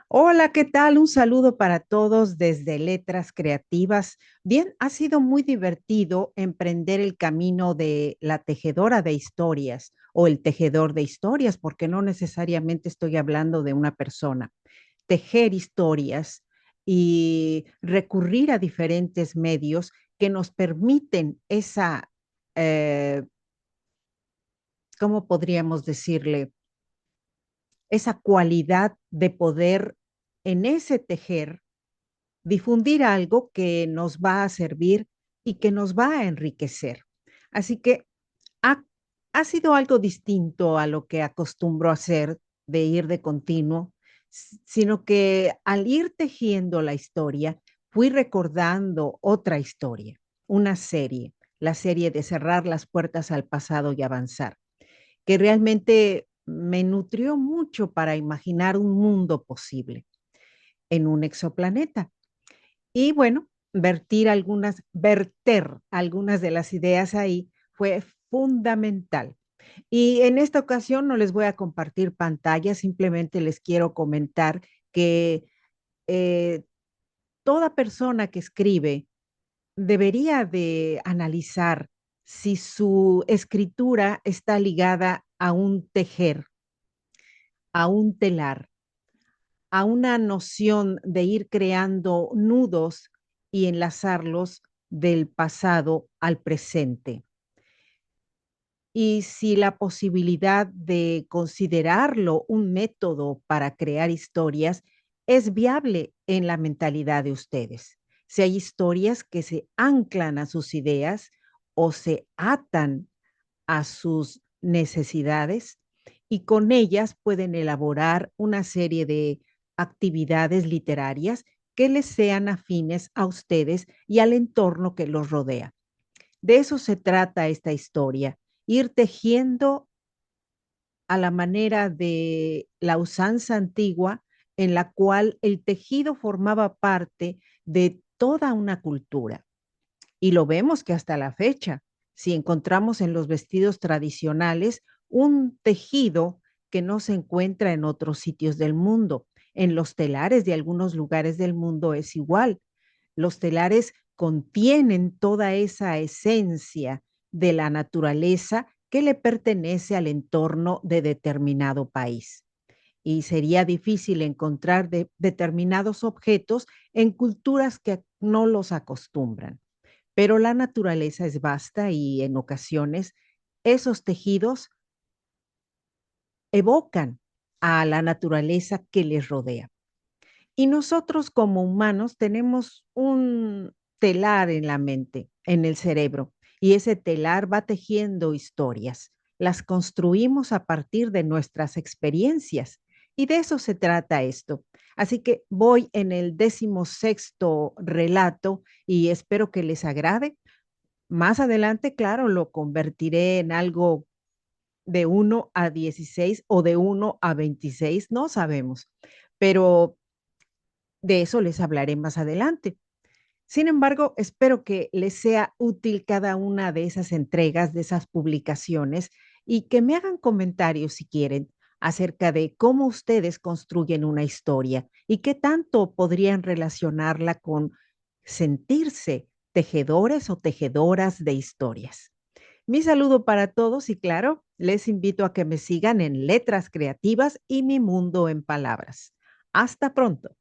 Hola, ¿qué tal? Un saludo para todos desde Letras Creativas. Bien, ha sido muy divertido emprender el camino de la tejedora de historias o el tejedor de historias, porque no necesariamente estoy hablando de una persona. Tejer historias y recurrir a diferentes medios que nos permiten esa, eh, ¿cómo podríamos decirle? Esa cualidad de poder en ese tejer difundir algo que nos va a servir y que nos va a enriquecer. Así que ha, ha sido algo distinto a lo que acostumbro a hacer de ir de continuo, sino que al ir tejiendo la historia, fui recordando otra historia, una serie, la serie de cerrar las puertas al pasado y avanzar, que realmente me nutrió mucho para imaginar un mundo posible en un exoplaneta. Y bueno, verter algunas de las ideas ahí fue fundamental. Y en esta ocasión no les voy a compartir pantalla, simplemente les quiero comentar que eh, toda persona que escribe debería de analizar si su escritura está ligada a un tejer, a un telar, a una noción de ir creando nudos y enlazarlos del pasado al presente. Y si la posibilidad de considerarlo un método para crear historias es viable en la mentalidad de ustedes. Si hay historias que se anclan a sus ideas o se atan a sus necesidades y con ellas pueden elaborar una serie de actividades literarias que les sean afines a ustedes y al entorno que los rodea. De eso se trata esta historia, ir tejiendo a la manera de la usanza antigua en la cual el tejido formaba parte de toda una cultura. Y lo vemos que hasta la fecha, si encontramos en los vestidos tradicionales un tejido que no se encuentra en otros sitios del mundo. En los telares de algunos lugares del mundo es igual. Los telares contienen toda esa esencia de la naturaleza que le pertenece al entorno de determinado país. Y sería difícil encontrar determinados objetos en culturas que no los acostumbran. Pero la naturaleza es vasta y en ocasiones esos tejidos evocan a la naturaleza que les rodea. Y nosotros como humanos tenemos un telar en la mente, en el cerebro, y ese telar va tejiendo historias. Las construimos a partir de nuestras experiencias y de eso se trata esto. Así que voy en el 16º relato y espero que les agrade. Más adelante, claro, lo convertiré en algo de 1 a 16 o de 1 a 26, no sabemos, pero de eso les hablaré más adelante. Sin embargo, espero que les sea útil cada una de esas entregas, de esas publicaciones y que me hagan comentarios si quieren acerca de cómo ustedes construyen una historia y qué tanto podrían relacionarla con sentirse tejedores o tejedoras de historias. Mi saludo para todos y claro, les invito a que me sigan en Letras Creativas y Mi Mundo en Palabras. Hasta pronto.